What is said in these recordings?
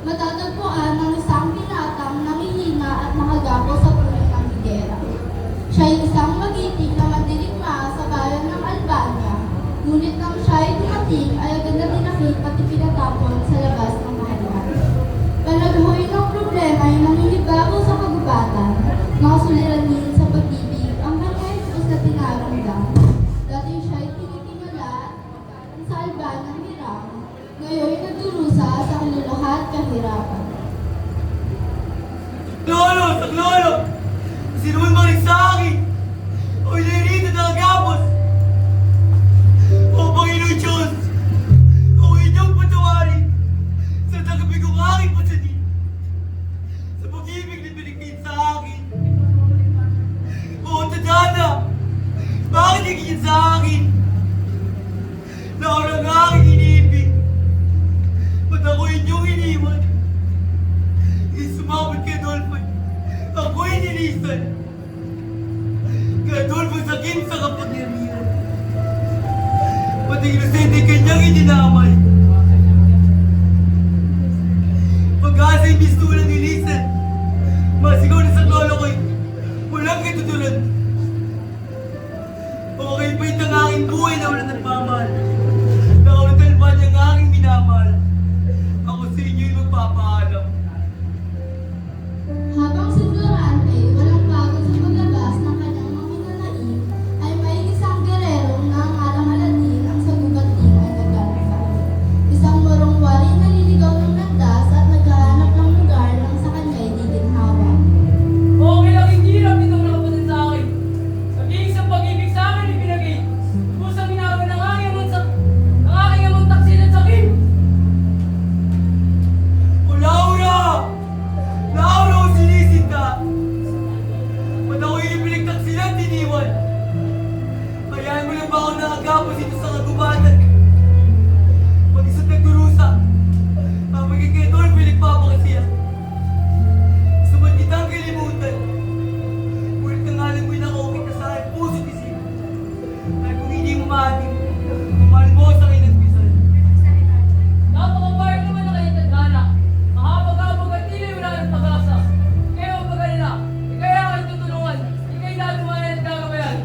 Matatagpuan ng isang binatang nangihina at nakagapo sa puno ng higera. Siya ay isang magiting na mandirigma sa bayan ng Albania, ngunit nang siya ay dumating ay agad na tinakip at ipinatapon sa labas ng bahayan. Palaghoy ng problema ay nangingibabaw sa kagubatan, mga suliranin sa pag-ibig ang kanyang Diyos na tinaramdam. Dati siya ay tinitingala sa Albania ng hirang, ngayon nagdurusa sa kaluluha at kahirapan. Lolo! Lolo! Sino man maring sa akin? Ako'y nalilito na agapos! O Panginoon Diyos! Ako'y inyong patawarin sa tagabi kong aking pasanin sa pag-ibig na binigay sa akin. O Tadhana! Bakit nagiging sa akin? Na ako lang aking iniibig. Ba't ako inyong iniwan? Sumabot kay Adolfo. Ako'y nilisan. Kay Adolfo sakit sa kapangyarihan. Pati inosente kanyang idinamay. Pag-asa'y mistulan nilisan. Masigaw na sa lolo ko'y walang katutulan. Okay pa'y ang aking buhay na walang nagmamahal. Nakaunatalpan niyang aking minamahal. Ako sa inyo'y magpapaalam. Habang si Florante walang pagod sa paglabas ng kanyang mga minanaig, ay may isang gerero na ang alang-alanin ang sagubating ay naglalakad. Isang morong wari na naliligaw ng landas at naghahanap ng lugar nang sa kanya ay diginhawa. Okay lang hindi hirap itong nakapatid sa akin. Nag-iisang pag-ibig sa akin ibinagay. Kusang minawa ng aking amang taksil at sakim. O Laura! Laura o sinisita! Ba't ako'y inipiligtak sila at iniwan? Hayaan mo lang ba ako nakagapos ito sa kagubatan? Mag-isa't nagdurusa. Ang maging kay Adolfo ay nagpapakasiya. Sumat kitang kalimutan. Ngunit ang alam ko'y nakawit na sa aking puso't isip. Ay kung hindi mo maating, mahal mo sa akin nagpisal. Napakabayar naman na kayo Tadhana. Mahapag-habag at tila wala ng pag-asa. Kaya huwag mag-alala. Ikaya kayo tutulungan. Ika'y lalumayan at gagabayan.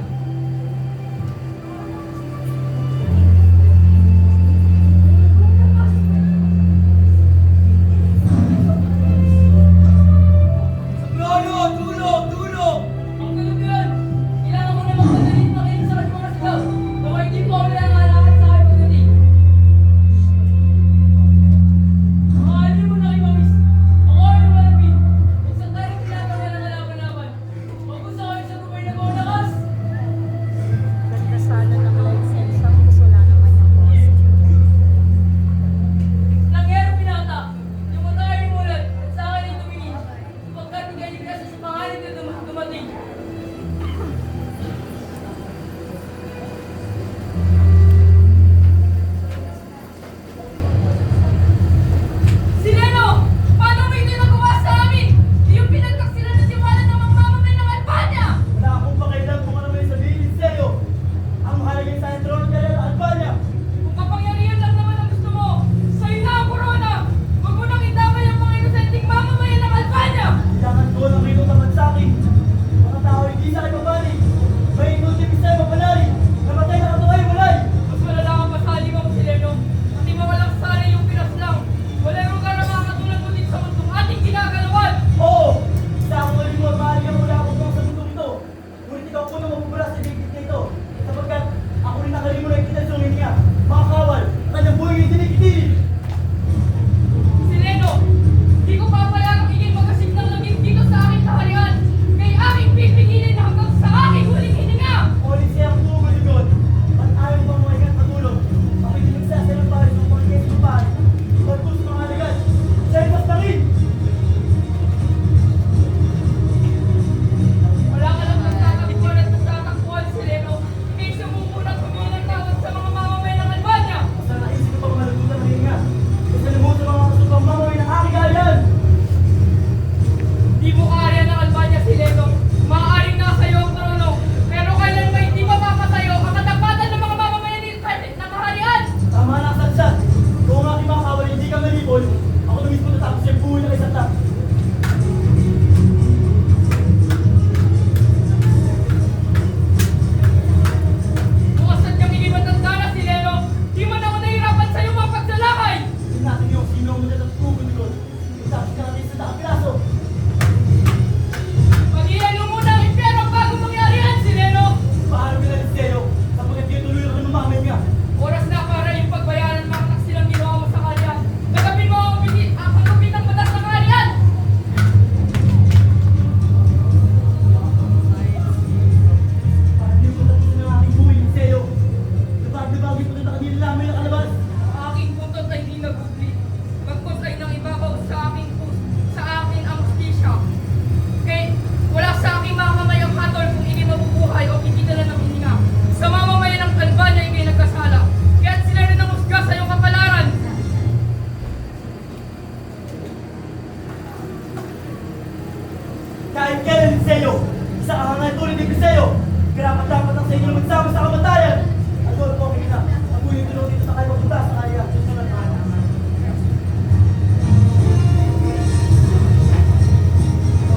Kahit kailan din sa iyo, isa ang hangal tulad din sa iyo. Karapat-dapat ang sa inyo na magsama sa kamatayan. Adolfo, Mina, ako yung tulong dito sa kayo mapunta sa kaya. Susunod na.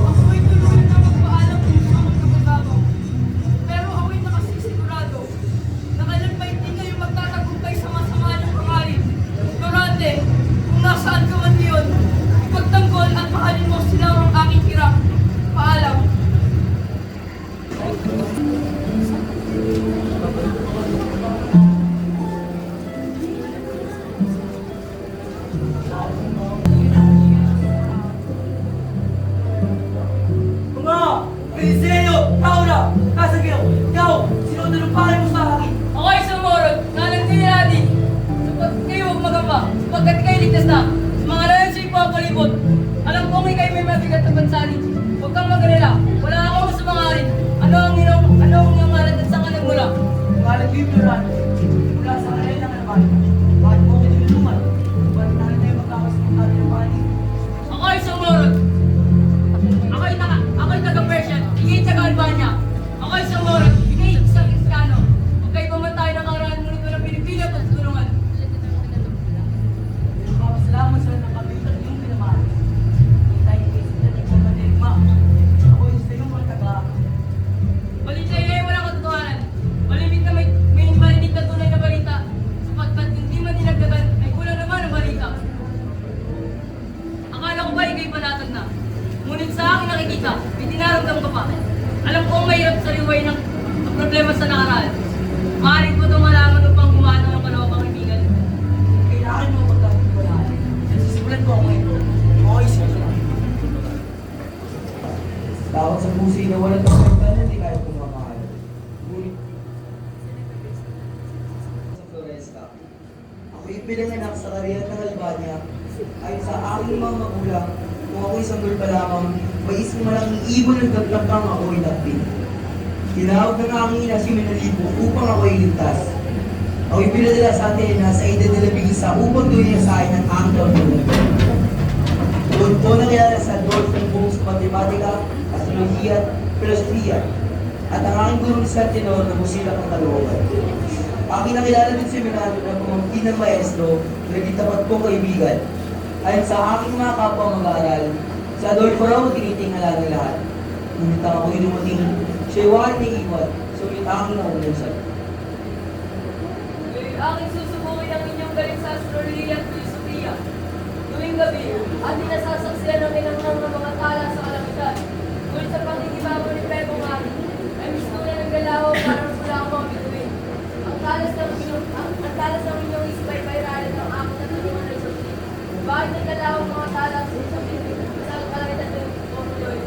Ako'y tuluyan na magpaalam kung saan magkapagabang. Pero ako'y nakasisigurado na kailan pa hindi kayo magtatagumpay sa masama niyong pangarin. Ignorante, kung nasaan ka man ngayon, ipagtanggol at mahalin mo sila ang aking tira. Paalam. Mga Eliseo, Taura, Kasagyo, ikaw, sinunod ang pare mo sa akin. Ako'y sumurot na nagtiniladi sapagkat kayo huwag magamba, sapagkat kayo ligtas na. Sa mga layon sa'yo papalibot, alam kong ikay may mabigat na bansanin. Huwag kang mag-alala, wala akong sumangarin. Ano ang iyong ngalan at saan ka nagmula? Ngalan ko yung Plural, mula sa kanay ng alaman. Bakit mo ako tinulungan? Bakit namin tayo magkakasunod natin ang panig? Ako'y sumurot. Ako'y taga-Persian, ikay taga-Albania. Ako'y sumurot, ikay isang Kristiyano. Huwag kayo pamatay ng karaan, ngunit walang pinipilit at tulungan. Salamat sa nakabitan yung pinamahal. Tayo kayo sa dating mga madirigma. Ako yung sa iyong mga taga. Balik sa iyo ay walang katotohanan. Malimit na may marinig na tunay na balita. Sapagkat hindi man dinagdagan, ay kulang naman ang balita. Akala ko ba ikay panatag na? Ngunit sa akin nakikita, may dinaramdam ka pa. Alam ko ang mahirap sa riway ng problema sa nakaraan. Maaaring ko itong malaman upang gumana ng kalawang kaibigan. Kailangan mo magkakatiwalaan. Sisimulan ko ako ngayon. Ako isip ko lang. Tawag sa pusi na walang pagkakita, hindi kayo pumamahal. Ngunit sa Floresta, ako ipinanganak sa kariyat ng Albania. Ayon sa aking mga magulang, kung ako'y sanggol pa lamang, may isang malaking ibon ng taglakang ako'y napin. Tinawag ng aking ina si Menalipo upang ako'y iligtas. Ako'y pinadala sa Athena sa edad na labing-isa upang tuloy sa akin ang aking pagtulong. Doon ko nakilala sa Adolfo Buong sa matematika, astrolohiya at filosofiya, at ang aking gurong sa tenor na musila ng kalooban. Aking nakilala din si Menado na pumangkin ng maestro, naging tapat kong kaibigan. Ayon sa aking mga kapwa mag-aaral, si Adolfo raw ang tinitingala ng lahat. Ngunit ang ako'y dumating, siya'y wala ni iwan, sulit aking nauusan. Aking susubukin ang inyong galing sa astrolohiya at filosofiya. Tuwing gabi, ating nasasaksiyan ang inanghang ng mga tala sa kalangitan. Ngunit sa pagkikibago ni Pepong Ari, ay mismo na naggalaw para mula ang mga bituin. Ang talas ng inyong isip ay pairalan ng aking natulungan ng isang tip. Bakit naggalaw ang mga tala sa isang bituin sa kalangitan ng Pumuloy?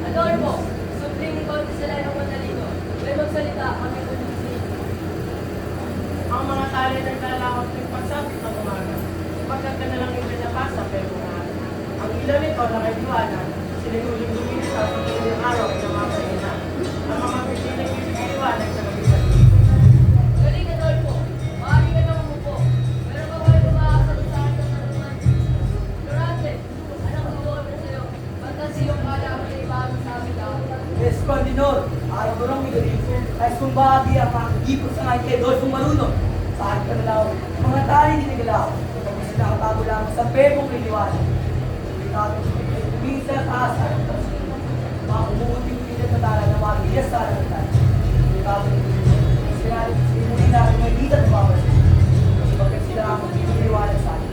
Adolfo, supling ikaw at sila ng Manalino. May magsalita kami kumusinin. Ang mga tali naglalakot ng pagsapit ng umaga. Pagkat ka na lang yung pinapasa, pero ang ilaw nito na kay Juana, sinihuling luminis sa pagkakas ng araw ay namamayin na. Ang mga pisilay yung piniliwanag sa mag-isang Galing, Adolfo. Maaari ka nang umupo. Meron ka kayo umaasal sa akin ng tanungan. Durante, anong tutukan na sa'yo? Fantasiyong kalaman ay bago sa amin daw. Yes, Pandinor, araw ko lang magaling. Kahit kung bahagi ang makikipot sa ngayon kay Adolfo Maruno, sa akin ka nalaw, mga tali hindi nagalaw. Kapag sinakatago lang sa pepong liliwanag. Minsan taas at mga umuuting pinag na tala na mga bilas sa alagitan. Sinuli natin may dita at babas. Kapag sila ang magliliwanag sa akin.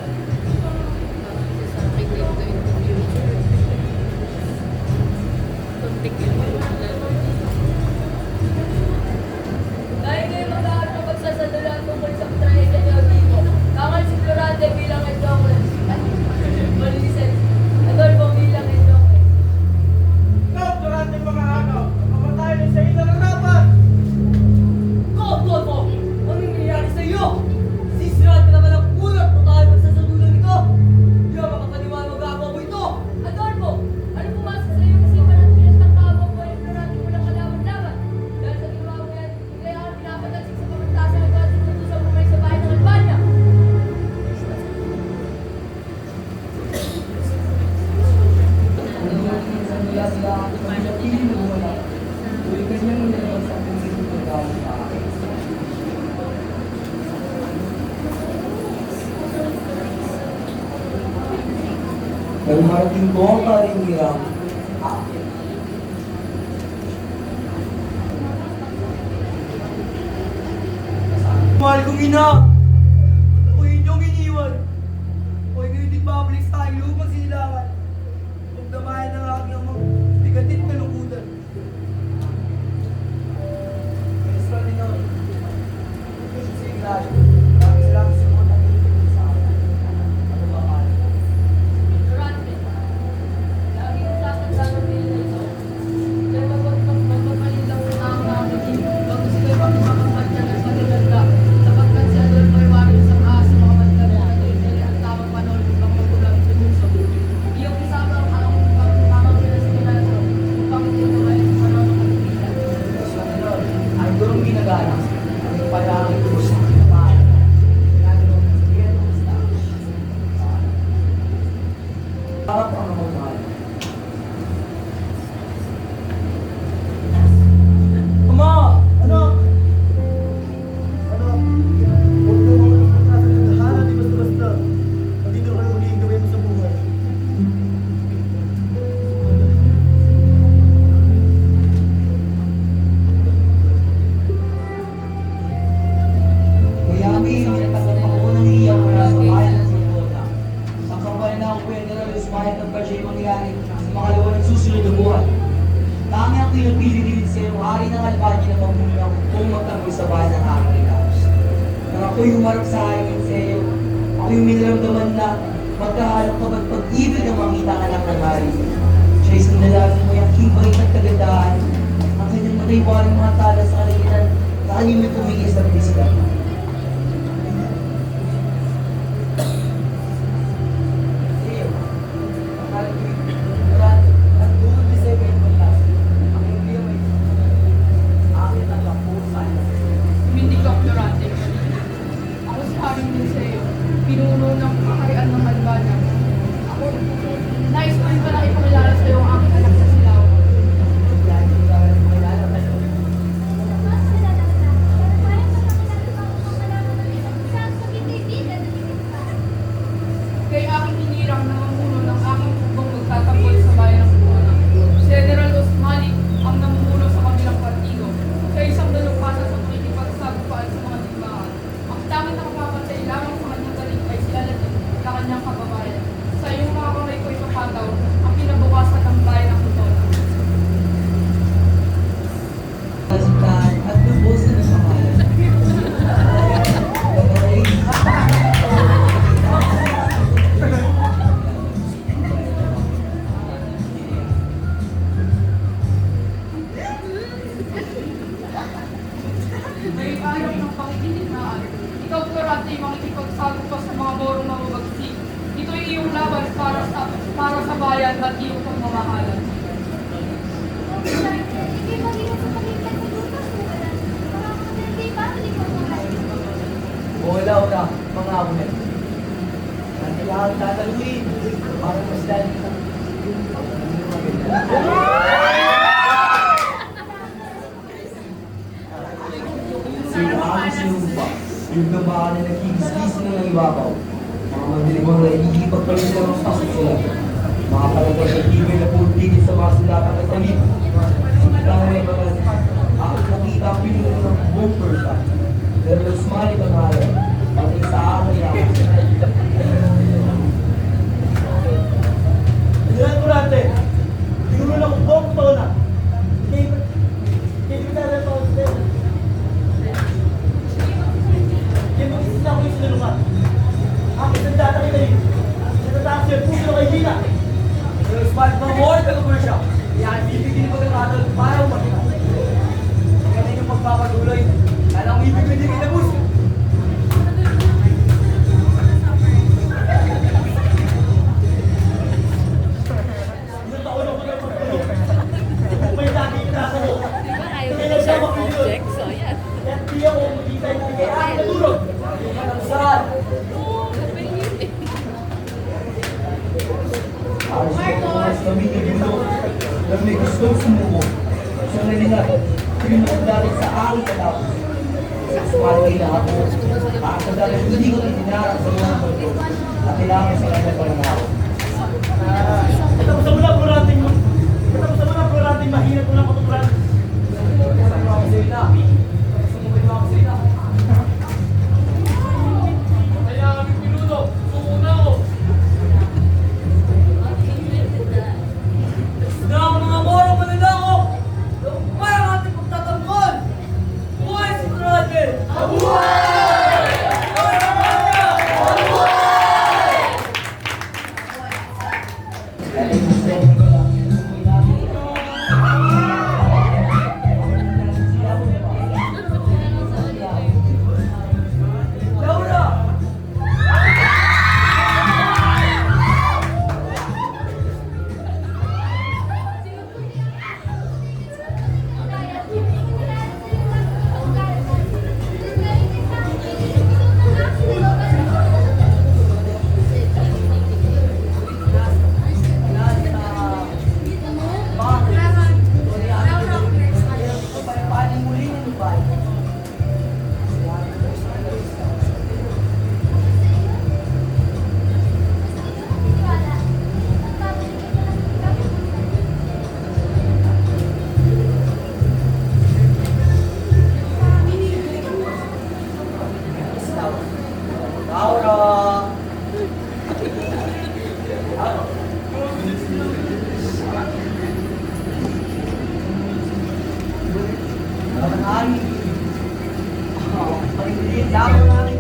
Dahil kayo mag-aaral ng pagsasadulaan tungkol sa trahedya niyo dito, kangal si Florante bilang Edongo. Malinis. Adolfo bilang Edongo. Ikaw, durante mga araw, mamatay na sa ito ng rapat! Ko, Adolfo! Anong nangyayari sa iyo? Sisirahan ka naman ang ulat kung tayo magsasadulan ito! Di ba makapaniwala mag-aabaw mo ito? Adolfo! Ano pumasok sa iyong isipan at pilas ng kaabang mo? sila ang pinagpili mo wala. Tuloy kanyang nilabas ang pinagpili mo galing sa akin. Nang marating ko ang karingiram, Mahal kong ina! Ako inyong iniwan. Ako'y ngayon din babalik sa aking lupang silangan. Pagdamayan ng aking amang bigatit kalungkutan. Ministro Ninor, si Ignacio, maraming salamat sa mga nagtutulong sa akin. Ano ba mahal? Durante, lagi kong tatandaan ang pili na ito. Kaya magpapalit lang muna ang namin bago sila magpapagpantyagan sa gaganda. Sapagkat si Adolfo ay waring isang ahas sa mga matlaga na ito ang tamang panahon upang magulang ito muso. Iyong isama ang pamangkin sa Ignacio upang ito ay panahon ng kalipitan. Ministro Ninor, ang durong ginagana, ang palangin ko sa aking mahal. Ginagawa ng sabihan ng basta. Harap ang mga mahal. Ama! Anak! Anak! Huwag na mga nagpapasa ng tahanan, di basta-basta. Nandito ka na uling gawin mo sa buhay. Kuya Ami, nagtatanggap ako ng iyaw mula sa bayan ng Sorota. Ang kampanya na ako pwede na lusumahin ng kasya'y mangyari sa makalawa ng susunod na buwan. Tangi ang pinapili din sa iyo, hari ng Albania na mamuna kung magtanggol sa bayan ng aking ilaos. Nang ako'y humarap sa hangin sa iyo, ako'y minaramdaman na magkahalong ka ba't pag-ibig ang makita ang anak ng hari. Siya isang lalaki mo yung kibay at kagandahan, ang kanyang mataybaring mga tala sa kalagitan, na kanimay tumigil sa felicidad. Hindi ka Durante. Ako si Haring Linceo, pinuno ng kaharian ng Albania. Ako, nais ko rin pala ipakilala sa iyo ang aking anak sa Silao. Kay aking hinirang na mamuno ng aking hukbong magtatanggol sa bayan ng Corona. General Osmani ang namumuno sa kabilang partido. Sa isang dalupasa sa pakikipagsagupaan sa mga digmaan. Ang tanging nakapapatay lamang sa kanyang galing ay si Aladdin na kanyang kababayan. Sa iyong mga kamay ko ipapataw ang pinabawasan ng bayan ng Corona. Kasintahan at lubusan ng pangalan. May ayaw ng pakikiligmaan. Ikaw, Durante, makikipagsagop pa sa mga morong mababagsik. Ito'y iyong laban para sa bayan at iyong pagmamahalan. Wala, mga abunan. Nanti lahat tataluin para mas dali ng sila ang sinumpa, yung nabahan na nagkikis-kis na ng ibabaw. Mga mandirigong na iikipagpalit lang ang pasok sila. Mga palagay na tibay na pultigil sa mga sulatan at talit. Sikitang may mga nakita ang pinuno ng buong Persia. Pero Osmani pangalan, pati sa akin lang. General Durante! Pinuno na kong buong tona. Hindi kita na ito ako sa'yo. Hindi mag-isip na ako yung sinulungan. Aking sandata kita yun. Sinatakas yun, puso na kay Gina. Pero Osmani, mga more ka Pero may gustong sumuko. Sa nalingat, pinagdalit sa aking katapos. Sexuality na ako. Ang kadalit hindi ko itinarap sa mga mundo at kailangan sa kanya pananaw. Katapusan mo na, Florante mo. Katapusan mo na, Florante. Mahina ko lang katuturan. Katapusan mo ako sa ina. Sumukin mo ako sa ina. Kaya kami pinuno. Sumuna ako. Na ako mga moro manila ako. Parang ating pagtatanggol. Buhay si Florante! Dahil gusto ko lang sumukin namin. Laura! Laura! Ang hangin. Pag-ibigay, laban namin.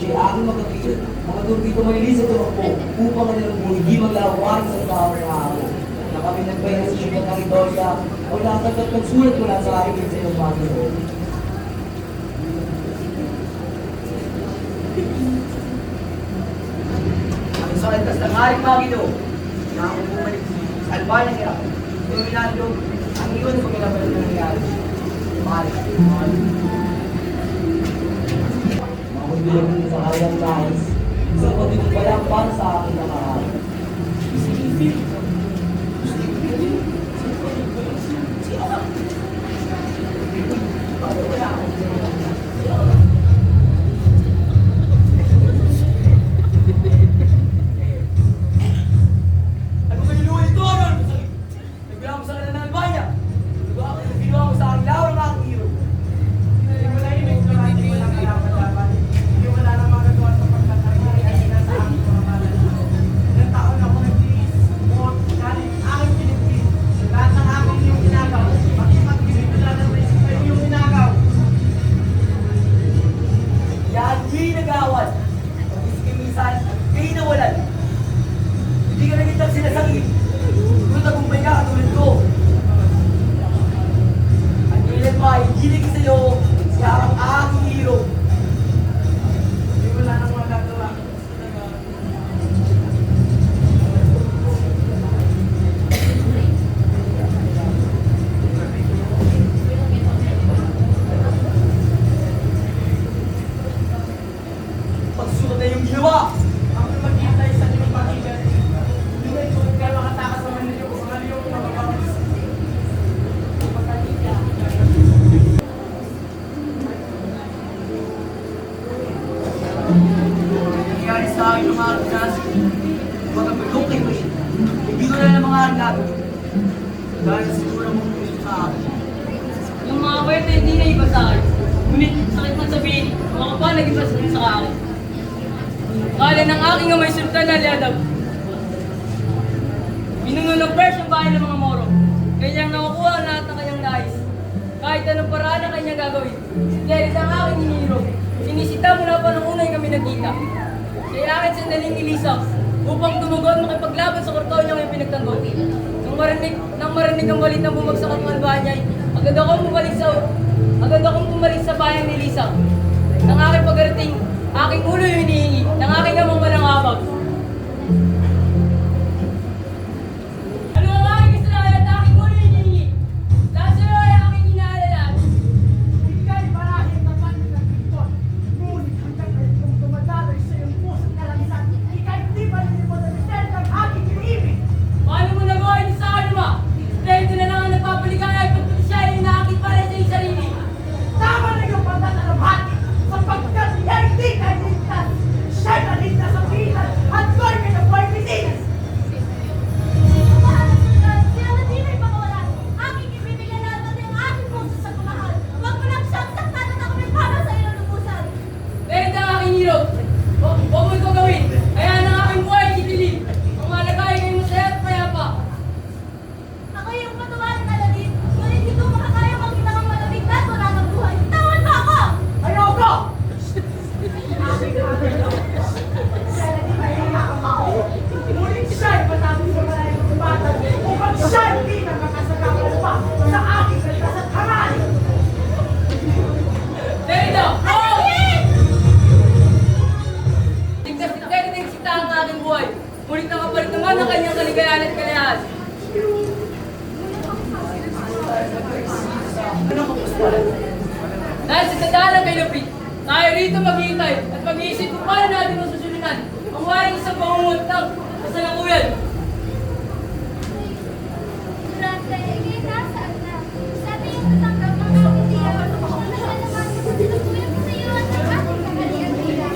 Siya aking magkapigil. Mga turbi ko may lisa tumakbo upang kanilang hindi maglawan sa tao ng araw. Na kami nagpahinga sa siyudad ng Itolia o natagkat magsulat mula sa aking sa iyong Panginoon. Ang salantas ng aking Panginoon na ako bumalik sa Albania nila. Dominando ang iwan ko minabalit ng nangyari. Mahal. Bilang sa kanyang nais, sa pagdudupala para sa akin na mahal. Ano ba niluha ito? Nagbilang ko sa kanila ng Albania. Ginawa ko sa akin Laura ng aking hero. Hindi mo na imig, Florante. Walang kalaban-laban. Hindi wala nang magagawa sa pagtatanggal. Kasi nasa aking mga kalan. Ilang taon ako nagtiis. Bukod, galing aking pinipin. Lahat ng aking yung ginagaw. Pati mag-ibigla ng respeto yung ginagaw. Yan, di nag-aawat. Pag-iskimisan, kayo nawalan. Hindi ka nagitang sinasangit. Kung tagumpay ka katulad ko. At kailan ba, hilig sa'yo, siya ang aking hero. Hindi wala nang magagawa. Pagsusunod na yung ginawa. Ako maghihintay sa inyong pag-ibig. Hindi na ito kaya makatakas sa Manila ko. Mga liyong mababawis. Nangyari sa akin ng mga kinasi. Pagkapagod kay Wayne, hindi ko na ng mga argado. Dahil siguro mong pulit sa akin. Yung mga kwento hindi na iba sa akin. Ngunit sakit na sabihin, mga pa nag-iba sa akin. Kala ng aking amay Sultan Aliadab. Pinuno ng Persia ang bahay ng mga Moro. Kanyang nakukuha ang lahat ng kanyang nais. Kahit anong paraan ang kanyang gagawin. Si Clarice ang aking hiniro. Sinisita mula pa nung unay kami nagkita. Kaya akin sandaling ilisaw upang tumugon makipaglaban sa kortaw niyang yung pinagtanggol. Nang marinig ang balitang bumagsak ang Albanya, agad akong bumalik sa bayang ni Lisa. Nang aking pagarating, aking ulo yung hinihingi, nang aking amang malang habag. Dahil sa tadhana kay Lupit, tayo rito maghihintay at mag-iisip kung paano natin masusunod ang waring isang pangungot ng kasalukuyan. Durante, nasaan na? Sana yung natanggap ng aking tiyan. Wala naman sa sinusuyan ko sa iyo at ang aking kagalian nila.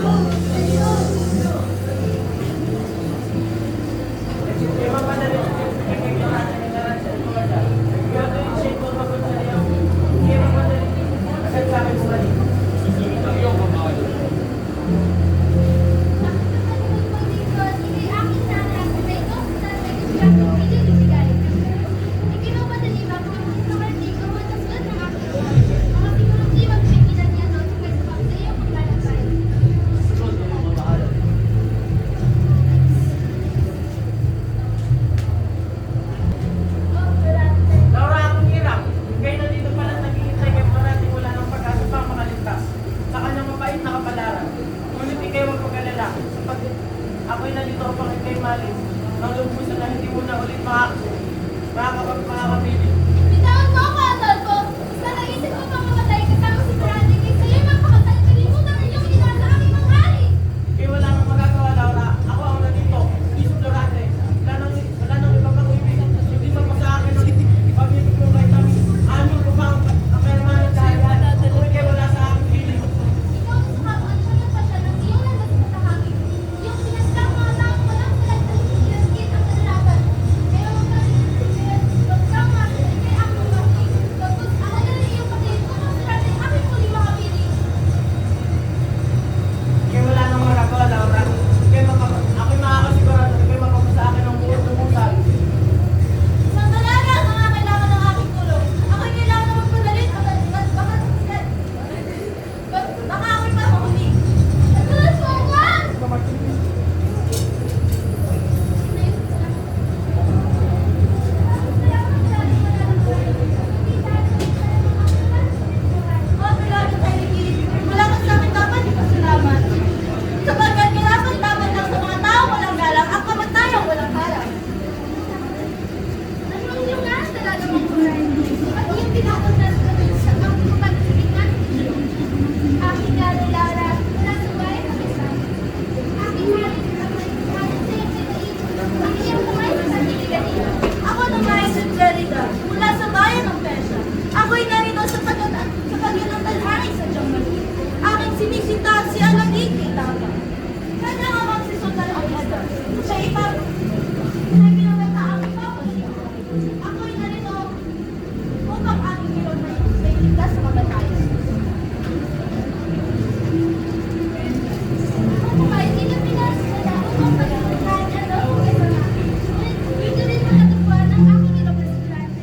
Kaya mapadali, kaya natin yung naransan ko wala. Kaya ito yung shape ko pagod sa iyo. Kaya mapadali, agad sa akin bumalik. Laura, akong hirap. Kayo nandito pala naghihintay kayo parating wala ng pag-asa pa makaligtas sa kanyang mabait na kapalaran. Ngunit di kayo magpag-alala sapagkat ako'y nandito upang ikay malis ng lubusan na hindi mo na ulit makakapili. Bitawan mo ako, Adolfo! Basta naisip ko pang mamatay kasama si Brady kay sa'yo mapakasal kalimutan ang iyong ina sa aming mga hari! Kaya wala nang magagawa, Laura. Ako ang nandito. Isip Dorante. Wala nang iba pang ibig. Hindi man pa sa akin ang pag-ibig ko kay kami. Amin ko pa ang kayamanan dahil kung ikay wala sa aking piling. Ikaw ang sukapan siya ng pasya ng iyong landas sa tahangin. Iyong pinaslang mga taong walang salat na sinilagkit ang kanarapan. Kaya huwag kang makinig kay akong makinig. Bagkus akala ng iyong kapatid kung ang sarap ay aking muli makapiling. Kaya wala nang magagawa, Laura. Ako'y makakasigurado na kayo mapapasa akin ang buong tumusan. Isang dalaga ang mga kailangan ng aking tulong. Ako'y kailangan na magpadalit at baka ako'y mapahuli. Tulad ko, wag! Oh, talaga tayo nagigilid. Wala kang sa akin dapat ipasalamat. Sapagkat kailangan dapat lang sa mga tao walang galang ang kamatayang walang harap. Ano ang iyong nasa talaga mong kuray? At iyong pinapuntas ka sa ang pagsigit natin. Aking gano'y Laura, mula sa bayan ng isa. Aking halit na may halit sa iyong sinaib. Ang iyong kamay sa tiliganin. Ako naman sa Jerida, mula sa bayan ng Pesha. Ako'y narito sa pagyanang talhain sa Jamali. Aking sinisita si Alagig kay Tata. Kanya amang si Sultan Al-Adar. Siya ipag... Siya ginawata aking papasya. Ako'y narito upang aking ginaway sa iligtas sa kamatayan. Kung kahit Pilipinas, wala akong pagkakataan at ako ay mga. Ngunit dito rin matatagpuan ang aking inopresidente.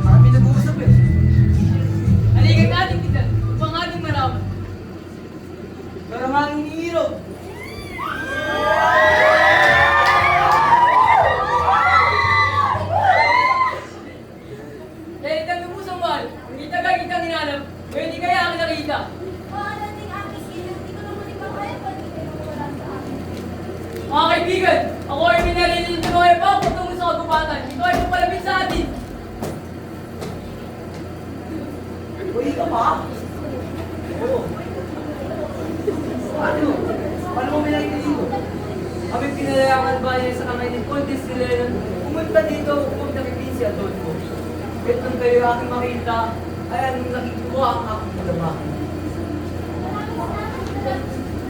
Kami nag-uusap eh. Halika natin kita upang ating malaman. Pero nga ang iniiro. Dahil itang lubusang mahal, hindi tagal kitang hinanap, kaya hindi kaya ako nakita. O ano ding aking silong, di ko na muli makain pag hindi kayo wala sa akin. Mga kaibigan, ako ay minarinin ng mga iba patungo sa kagubatan. Ito ay papalapit sa atin. Uy, ka pa? Oo. Ano? Paano mo minagdito? Kami pinalayakan ba niya sa kamay ni Condes de Leon, pumunta dito upang nakipin si Adolfo. At nung kayo aking makita, ay anong nakikuha ang aking kalamahan.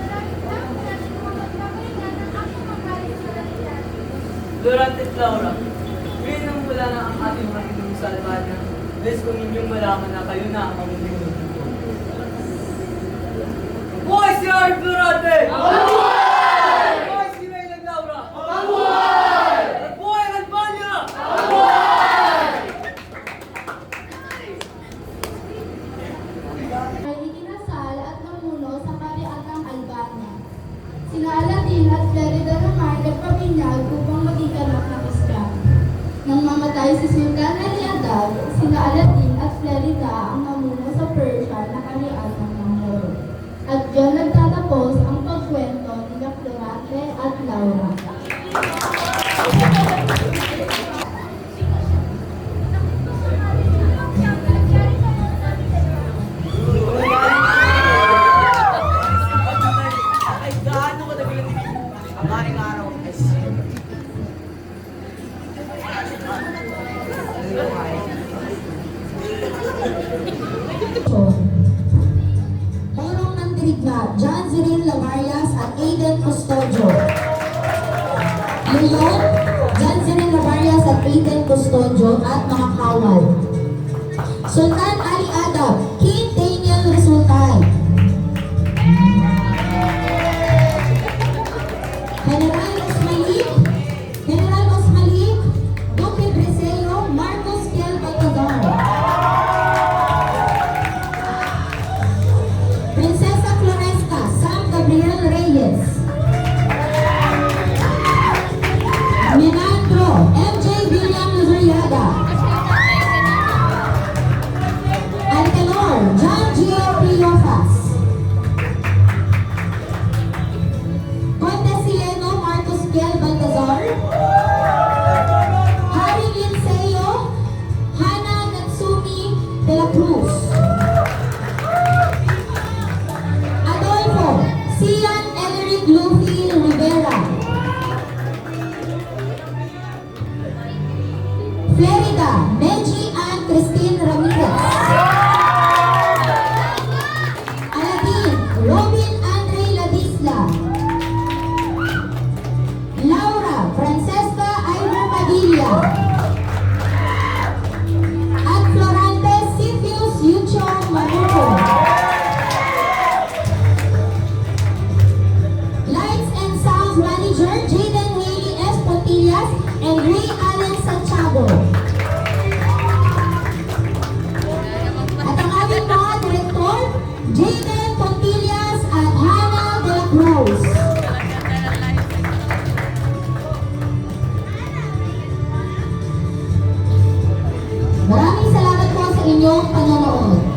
Maraming salamat natin kung magpapalitan ang aking magaling sa dalilan. Durante at Laura, ngayon nang wala na ang ating mga itong sa Albania, nais kong inyong malaman na kayo na ang mamuling ko. Boy, si Art Durante! Mabuhay! Boy, si Ray ng Laura! Mabuhay! At buhay ang Albania! Ay ikinasal at namuno sa kaharian ng Albania. Sina Aladdin at Lerida naman nagpabinyag upang maging ganap na Kristiyano. Nang mamatay si Sultan Ali Adad, sina Aladdin Eden Custodio at mga kawal. Sultan Ali Adab, King Daniel Resultay. General Osmalik, Duque Breseo, Marcos Kel Baltazar. Princesa Floresca, Sam Gabriel Reyes. Minandro, MJ William Luzuriaga. Antenor, John Gio Priofas. Conde Sileno, Marcos Piel Baltazar. Harry Linceo, Hana Natsumi de la Cruz. Adolfo, Sian Elric Luffy Rivera. Flerida, Meji Ann Christine Ramirez. Aladin, Robin Andre Ladisla. Laura Francesca Ivor Padilla. At Florante Sithius Yuchong Maruco. Lights and Sound Manager Jaden Haley S. Pontillas and Ray Allen Santiago. At ang aming mga direktor, Jaden Pontillas at Hannah de la Cruz. Maraming salamat po sa inyong panonood.